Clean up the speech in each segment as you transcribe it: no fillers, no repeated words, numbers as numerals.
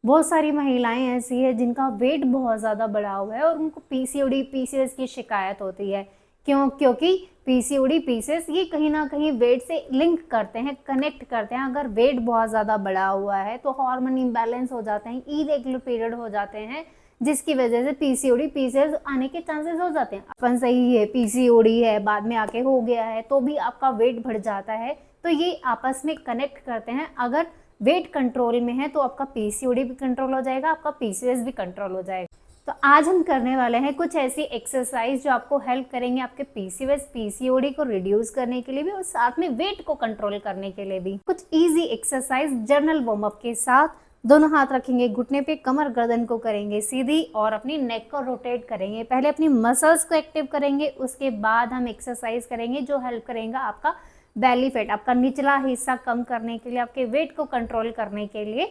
बहुत सारी महिलाएं ऐसी है जिनका वेट बहुत ज़्यादा बढ़ा हुआ है और उनको पीसीओडी पीसीएस की शिकायत होती है। क्योंकि पीसीओडी पीसीएस ये कहीं ना कहीं वेट से लिंक करते हैं, कनेक्ट करते हैं। अगर वेट बहुत ज़्यादा बढ़ा हुआ है तो हार्मोन इम्बैलेंस हो जाते हैं, इरेगुलर पीरियड हो जाते हैं, जिसकी वजह से पीसीओडी पीसीएस आने के चांसेस हो जाते हैं। अपन सही है, पीसीओडी है, बाद में आके हो गया है, तो भी आपका वेट बढ़ जाता है, तो ये आपस में कनेक्ट करते हैं। अगर वेट कंट्रोल में है तो आपका पीसीओडी भी कंट्रोल हो जाएगा, आपका पीसीओएस भी कंट्रोल हो जाएगा। तो आज हम करने वाले हैं कुछ ऐसी एक्सरसाइज जो आपको हेल्प करेंगे आपके पीसीओएस पीसीओडी को रिड्यूस करने के लिए भी और साथ में वेट को कंट्रोल करने के लिए भी। कुछ easy exercise journal warm up के साथ। दोनों हाथ रखेंगे घुटने पे, कमर गर्दन को करेंगे सीधी और अपनी नेक को रोटेट करेंगे। पहले अपनी मसल्स को एक्टिव करेंगे, उसके बाद हम एक्सरसाइज करेंगे जो हेल्प करेगा आपका बेली फैट, आपका निचला हिस्सा कम करने के लिए, आपके वेट को कंट्रोल करने के लिए।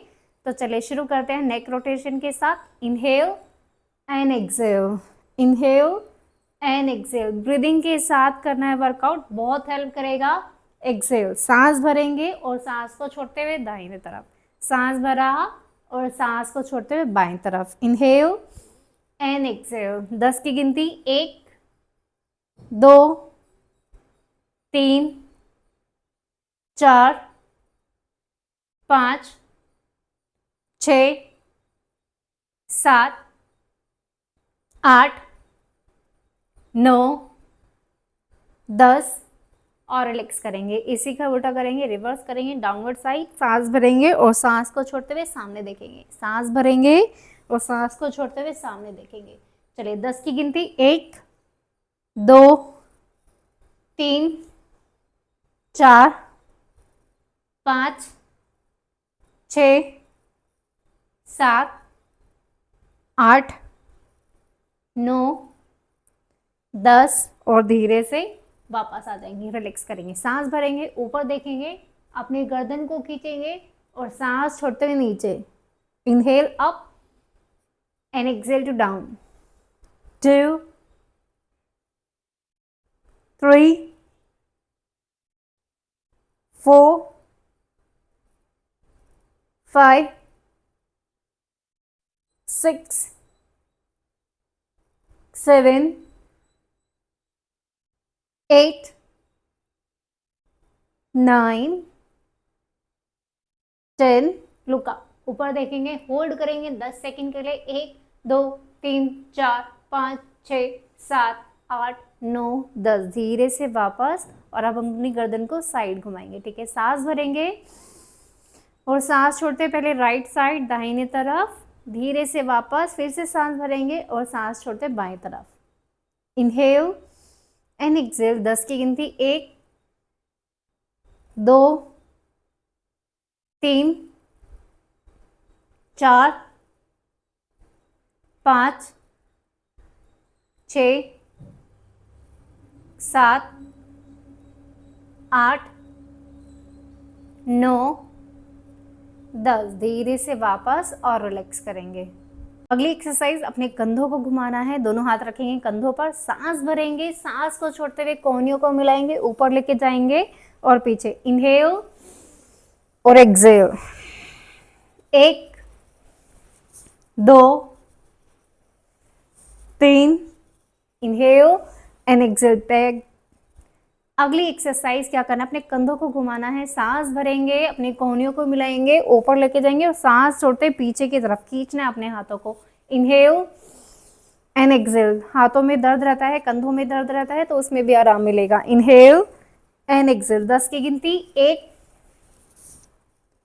तो चलिए शुरू करते हैं नेक रोटेशन के साथ। Inhale and exhale, inhale and exhale. Breathing के साथ करना है वर्कआउट, बहुत हेल्प करेगा। एक्सेल, सांस भरेंगे और सांस को छोड़ते हुए दाहिने तरफ, सांस भरा और सांस को छोड़ते हुए बाएं तरफ। Inhale and Excel. 10 की गिनती, 1 2 3 4 5 6 7 8 9 10 और रिलैक्स करेंगे। इसी का उल्टा करेंगे, रिवर्स करेंगे, डाउनवर्ड साइड। सांस भरेंगे और सांस को छोड़ते हुए सामने देखेंगे, सांस भरेंगे और सांस को छोड़ते हुए सामने देखेंगे। चलिए 10 की गिनती, 1 2 3 4 5 6 7 8 9 10 और धीरे से वापस आ जाएंगे, रिलैक्स करेंगे। सांस भरेंगे, ऊपर देखेंगे, अपनी गर्दन को खींचेंगे और सांस छोड़ते हुए नीचे। Inhale up and exhale to down. 2 3 4 5 6 7 8 9 10। Look up, ऊपर देखेंगे, होल्ड करेंगे 10 सेकंड के लिए। 1 2 3 4 5 6 7 8 9 10। धीरे से वापस और अब हम अपनी गर्दन को साइड घुमाएंगे, ठीक है। सांस भरेंगे और सांस छोड़ते पहले राइट साइड दाहिने तरफ, धीरे से वापस, फिर से सांस भरेंगे और सांस छोड़ते बाएं तरफ। Inhale and Excel. 10 की गिनती, 1 2 3 4 5 6 7 8 9 10। धीरे से वापस और रिलैक्स करेंगे। अगली एक्सरसाइज, अपने कंधों को घुमाना है। दोनों हाथ रखेंगे कंधों पर, सांस भरेंगे, सांस को छोड़ते हुए कोहनियों को मिलाएंगे, ऊपर लेके जाएंगे और पीछे। इनहेल और exhale. 1 2 3। Inhale and exhale back. अगली एक्सरसाइज क्या करना है, अपने कंधों को घुमाना है, सांस भरेंगे, अपनी कोहनियों को मिलाएंगे, ऊपर लेके जाएंगे और सांस छोड़ते पीछे की तरफ खींचना है अपने हाथों को। Inhale and exhale. हाथों में दर्द रहता है, कंधों में दर्द रहता है, तो उसमें भी आराम मिलेगा। Inhale and Excel. 10 की गिनती, 1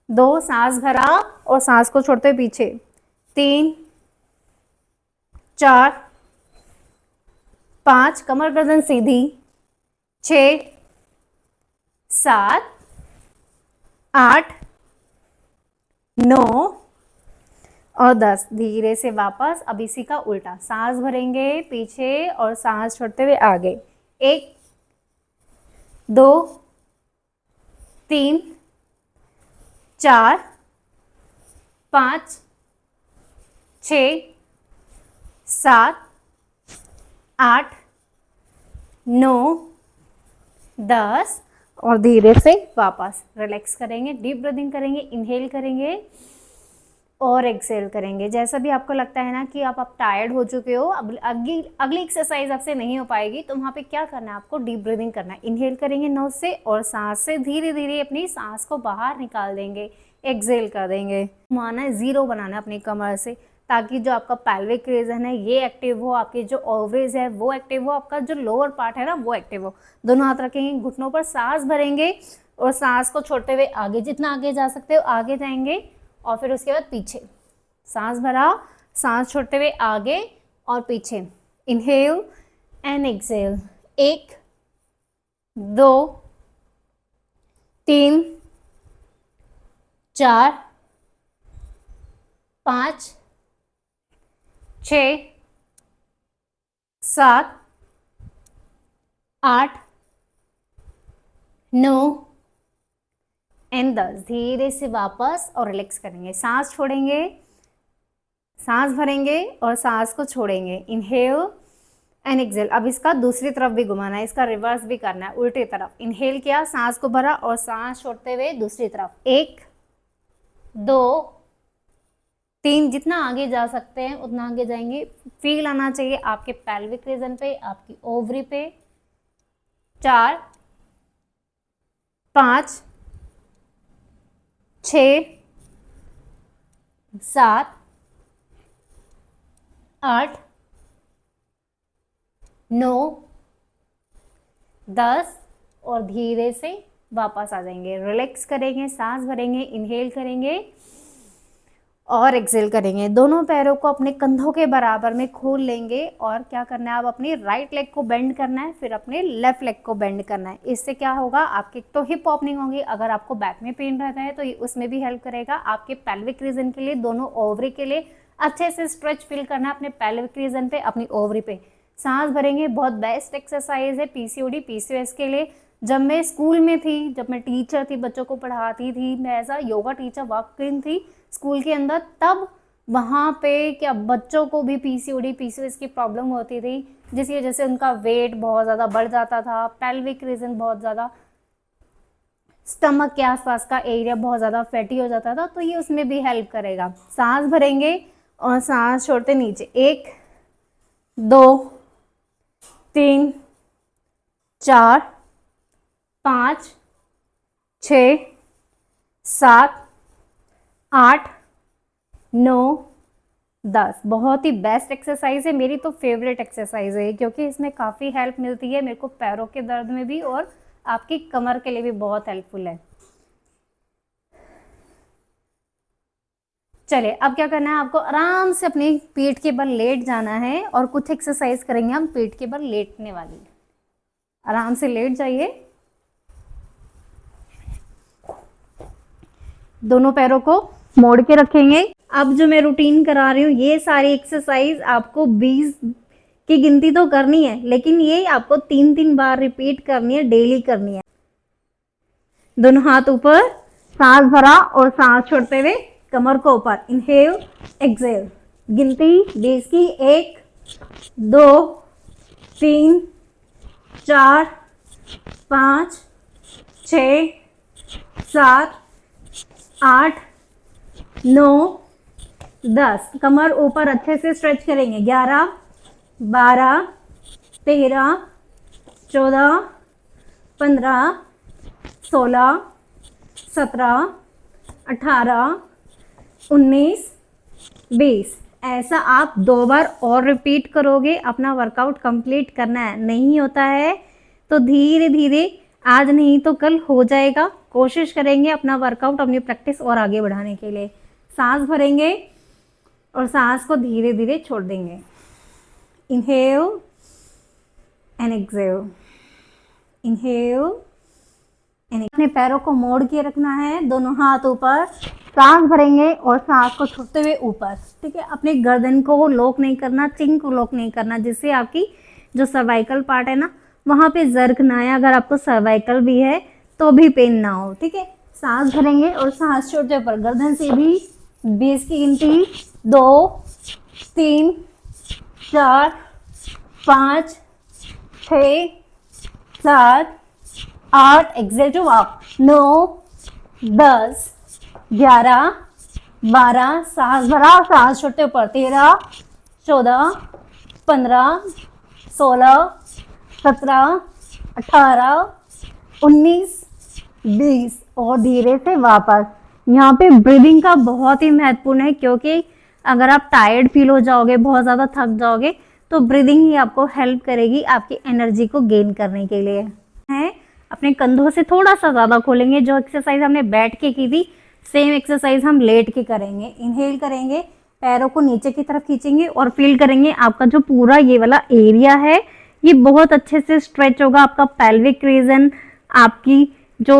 2, सांस भरा और सांस को छोड़ते पीछे। 3 4 5, कमर गर्दन सीधी। 6 7 8 9 और 10। धीरे से वापस। अब इसी का उल्टा, सांस भरेंगे पीछे और सांस छोड़ते हुए आगे। 1 2 3 4 5 6 7 8 9 10 और धीरे से वापस। रिलैक्स करेंगे, डीप ब्रीदिंग करेंगे। इनहेल करेंगे और एक्सेल करेंगे। जैसा भी आपको लगता है ना कि आप टायर्ड हो चुके हो, अब अगली एक्सरसाइज आपसे नहीं हो पाएगी, तो वहाँ पे क्या करना है, आपको डीप ब्रीदिंग करना है। इनहेल करेंगे नोज से और सांस से धीरे धीरे अपनी सांस को बाहर निकाल देंगे, एक्सेल कर देंगे। माना है 0 बनाना है अपनी कमर से, ताकि जो आपका पैल्विक रीजन है ये एक्टिव हो, आपकी जो ओवरीज है वो एक्टिव हो, आपका जो लोअर पार्ट है ना वो एक्टिव हो। दोनों हाथ रखेंगे घुटनों पर, सांस भरेंगे और सांस को छोड़ते हुए आगे, जितना आगे जा सकते हो आगे जाएंगे, और फिर उसके बाद पीछे। सांस भरा, सांस छोड़ते हुए आगे और पीछे। Inhale and exhale. 1 2 3 4 5 6 7 8 9 एंड 10। धीरे से वापस और रिलैक्स करेंगे, सांस छोड़ेंगे, सांस भरेंगे और सांस को छोड़ेंगे। Inhale and exhale. अब इसका दूसरी तरफ भी घुमाना है, इसका रिवर्स भी करना है, उल्टी तरफ। इनहेल किया, सांस को भरा और सांस छोड़ते हुए दूसरी तरफ। 1 2 3, जितना आगे जा सकते हैं उतना आगे जाएंगे। फील आना चाहिए आपके पैल्विक रीजन पे, आपकी ओवरी पे। 4 5 6 7 8 9 10 और धीरे से वापस आ जाएंगे। रिलैक्स करेंगे, सांस भरेंगे, इनहेल करेंगे और एक्सेल करेंगे। दोनों पैरों को अपने कंधों के बराबर में खोल लेंगे और क्या करना है, आप अपनी राइट लेग को बेंड करना है, फिर अपने लेफ्ट लेग को बेंड करना है। इससे क्या होगा, आपकी तो हिप ओपनिंग होगी। अगर आपको बैक में पेन रहता है तो ये उसमें भी हेल्प करेगा। आपके पैल्विक रीजन के लिए, दोनों ओवरी के लिए अच्छे से स्ट्रेच फील करना है अपने पैल्विक रीजन पे, अपनी ओवरी पे। सांस भरेंगे, बहुत बेस्ट एक्सरसाइज है पीसीओडी पीसीओएस के लिए। जब मैं स्कूल में थी, जब मैं टीचर थी, बच्चों को पढ़ाती थी, मैं as a yoga teacher work in the school के अंदर, तब वहाँ पे क्या बच्चों को भी पीसीओडी पीसीओएस की प्रॉब्लम होती थी, जिसकी वजह से उनका वेट बहुत ज़्यादा बढ़ जाता था, पैल्विक रीजन बहुत ज़्यादा, स्टमक के आसपास का एरिया बहुत ज़्यादा फैटी हो जाता था। तो ये उसमें भी हेल्प करेगा। सांस भरेंगे और सांस छोड़ते नीचे। 1 2 3 4 5 6 7 8 9 10। बहुत ही बेस्ट एक्सरसाइज है, मेरी तो फेवरेट एक्सरसाइज है क्योंकि इसमें काफ़ी हेल्प मिलती है मेरे को पैरों के दर्द में भी, और आपकी कमर के लिए भी बहुत हेल्पफुल है। चलिए अब क्या करना है, आपको आराम से अपने पीठ के बल लेट जाना है और कुछ एक्सरसाइज करेंगे हम पीठ के बल लेटने वाली। आराम से लेट जाइए, दोनों पैरों को मोड़ के रखेंगे। अब जो मैं रूटीन करा रही हूँ, ये सारी एक्सरसाइज आपको 20 की गिनती तो करनी है, लेकिन ये आपको 3-3 बार रिपीट करनी है, डेली करनी है। दोनों हाथ ऊपर, सांस भरा और सांस छोड़ते हुए कमर को ऊपर। Inhale exhale. गिनती 20 की। 1 2 3 4 5 6 7 8 9 10। कमर ऊपर अच्छे से स्ट्रेच करेंगे। 11 12 13 14 15 16 17 18 19 20। ऐसा आप 2 बार और रिपीट करोगे। अपना वर्कआउट कंप्लीट करना है, नहीं होता है तो धीरे धीरे, आज नहीं तो कल हो जाएगा। कोशिश करेंगे अपना वर्कआउट, अपनी प्रैक्टिस और आगे बढ़ाने के लिए। सांस भरेंगे और सांस को धीरे धीरे छोड़ देंगे। Inhale and exhale, inhale. अपने पैरों को मोड़ के रखना है, दोनों हाथ ऊपर, सांस भरेंगे और सांस को छोड़ते हुए ऊपर। ठीक है, अपने गर्दन को लॉक नहीं करना, चिन को लॉक नहीं करना, जिससे आपकी जो सर्वाइकल पार्ट है ना वहाँ पे जर्क ना आए। अगर आपको सर्वाइकल भी है तो भी पेन ना हो। ठीक है, सांस भरेंगे और सांस छोड़ते ऊपर। गर्दन से भी 20 की गिनती। 2 3 4 5 6 7 8 एक्सेल टू अप। 9 10 11 12, सांस भरा, सांस छोड़ते ऊपर, 13, 14, 15, 16, 17, 18, 19, 20 और धीरे से वापस। यहाँ पे ब्रीदिंग का बहुत ही महत्वपूर्ण है, क्योंकि अगर आप टायर्ड फील हो जाओगे, बहुत ज़्यादा थक जाओगे, तो ब्रीदिंग ही आपको हेल्प करेगी आपकी एनर्जी को गेन करने के लिए। है अपने कंधों से थोड़ा सा ज़्यादा खोलेंगे। जो एक्सरसाइज हमने बैठ के की थी, सेम एक्सरसाइज हम लेट के करेंगे। इनहेल करेंगे, पैरों को नीचे की तरफ खींचेंगे और फील करेंगे आपका जो पूरा ये वाला एरिया है ये बहुत अच्छे से स्ट्रेच होगा। आपका पेल्विक रीजन, आपकी जो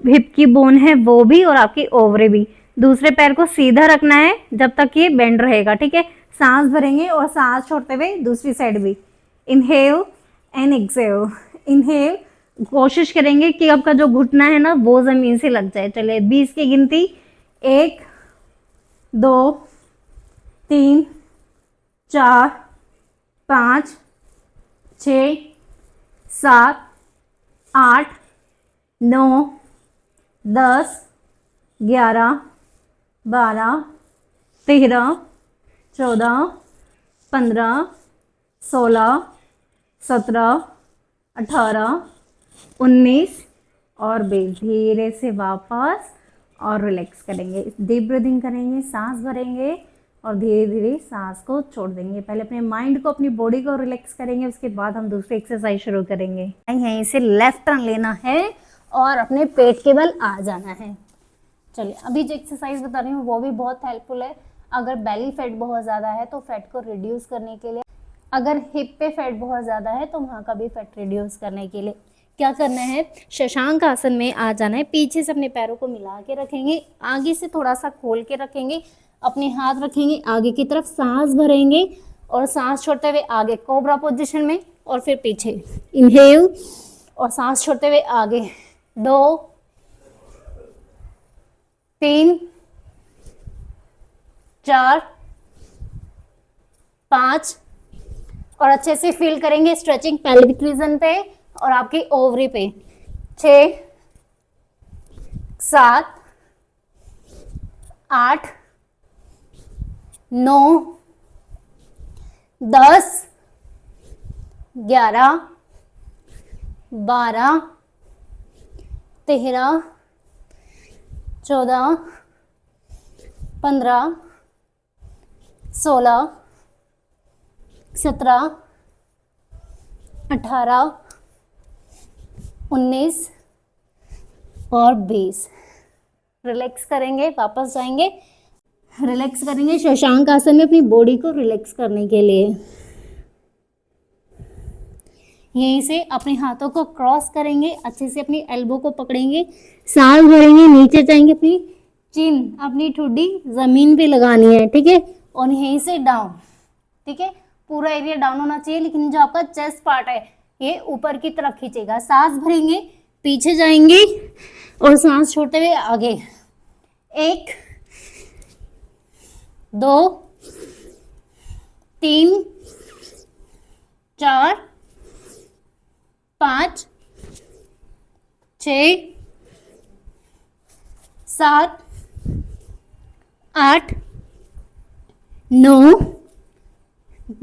हिप की बोन है वो भी, और आपकी ओवरी भी। दूसरे पैर को सीधा रखना है जब तक ये बेंड रहेगा, ठीक है। सांस भरेंगे और सांस छोड़ते हुए दूसरी साइड भी। Inhale and exhale. इनहेल, कोशिश करेंगे कि आपका जो घुटना है ना वो जमीन से लग जाए। चलिए 20 की गिनती, 1, 2, 3, 4, 5, 6, 7, 8, 9, 10, 11, 12, 13, 14, 15, 16, 17, 18, 19 और 20। धीरे से वापस और रिलैक्स करेंगे। डीप ब्रीदिंग करेंगे, सांस भरेंगे और धीरे धीरे सांस को छोड़ देंगे। पहले अपने माइंड को, अपनी बॉडी को रिलैक्स करेंगे, उसके बाद हम दूसरी एक्सरसाइज शुरू करेंगे। यहीं से लेफ्ट टर्न लेना है और अपने पेट के बल आ जाना है। चलिए अभी जो एक्सरसाइज बता रही हूँ वो भी बहुत हेल्पफुल है। अगर बेली फैट बहुत ज़्यादा है तो फैट को रिड्यूस करने के लिए, अगर हिप पे फैट बहुत ज़्यादा है तो वहाँ का भी फैट रिड्यूस करने के लिए क्या करना है, शशांक आसन में आ जाना है। पीछे से अपने पैरों को मिला के रखेंगे, आगे से थोड़ा सा खोल के रखेंगे, अपने हाथ रखेंगे आगे की तरफ, सांस भरेंगे और सांस छोड़ते हुए आगे कोबरा पोजीशन में और फिर पीछे। इनहेल और सांस छोड़ते हुए आगे, 2, 3, 4, 5 और अच्छे से फील करेंगे स्ट्रेचिंग पेल्विक रीजन पे और आपकी ओवरी पे। 6, 7, 8, 9, 10, 11, 12, 13, 14, 15, 16, 17, 18, 19 और 20। रिलैक्स करेंगे, वापस जाएंगे, रिलैक्स करेंगे शशांक आसन में अपनी बॉडी को रिलैक्स करने के लिए। यहीं से अपने हाथों को क्रॉस करेंगे, अच्छे से अपनी एल्बो को पकड़ेंगे, सांस भरेंगे, नीचे जाएंगे, अपनी चिन, अपनी ठुड्डी जमीन पे लगानी है, ठीक है। और यहीं से डाउन, ठीक है। पूरा एरिया डाउन होना चाहिए, लेकिन जो आपका चेस्ट पार्ट है ये ऊपर की तरफ खींचेगा। सांस भरेंगे, पीछे जाएंगे और सांस छोड़ते हुए आगे। 1, 2, 3, 4, 5, 6, 7, 8, 9,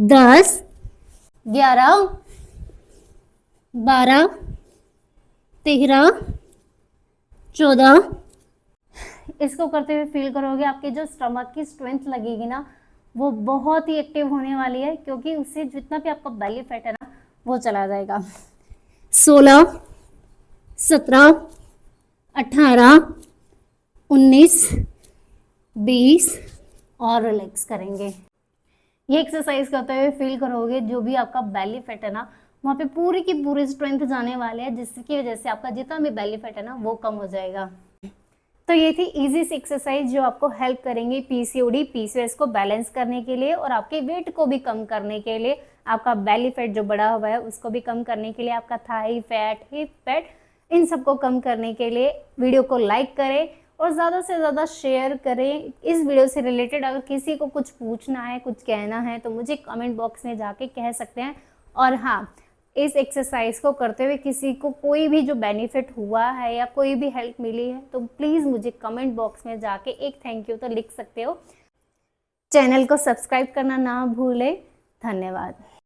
10, 11, 12, 13, 14। इसको करते हुए फील करोगे आपके जो स्टमक की स्ट्रेंथ लगेगी ना वो बहुत ही एक्टिव होने वाली है, क्योंकि उससे जितना भी आपका बेली फैट है ना वो चला जाएगा। 16, 17, 18, 19, 20 और रिलैक्स करेंगे। ये एक्सरसाइज करते हुए फील करोगे जो भी आपका बेली फैट है ना वहाँ पे पूरी की पूरी स्ट्रेंथ जाने वाले हैं, जिसकी वजह से आपका जितना भी बेली फैट है ना वो कम हो जाएगा। तो ये थी इजी सी एक्सरसाइज जो आपको हेल्प करेंगी पीसीओडी पीसीओएस को बैलेंस करने के लिए और आपके वेट को भी कम करने के लिए, आपका बेली फैट जो बढ़ा हुआ है उसको भी कम करने के लिए, आपका थाई फैट, हिप फैट, इन सबको कम करने के लिए। वीडियो को लाइक करें और ज़्यादा से ज़्यादा शेयर करें। इस वीडियो से रिलेटेड अगर किसी को कुछ पूछना है, कुछ कहना है तो मुझे कमेंट बॉक्स में जाके कह सकते हैं। और हाँ, इस एक्सरसाइज को करते हुए किसी को कोई भी जो बेनिफिट हुआ है या कोई भी हेल्प मिली है तो प्लीज़ मुझे कमेंट बॉक्स में जाके एक थैंक यू तो लिख सकते हो। चैनल को सब्सक्राइब करना ना भूलें। धन्यवाद।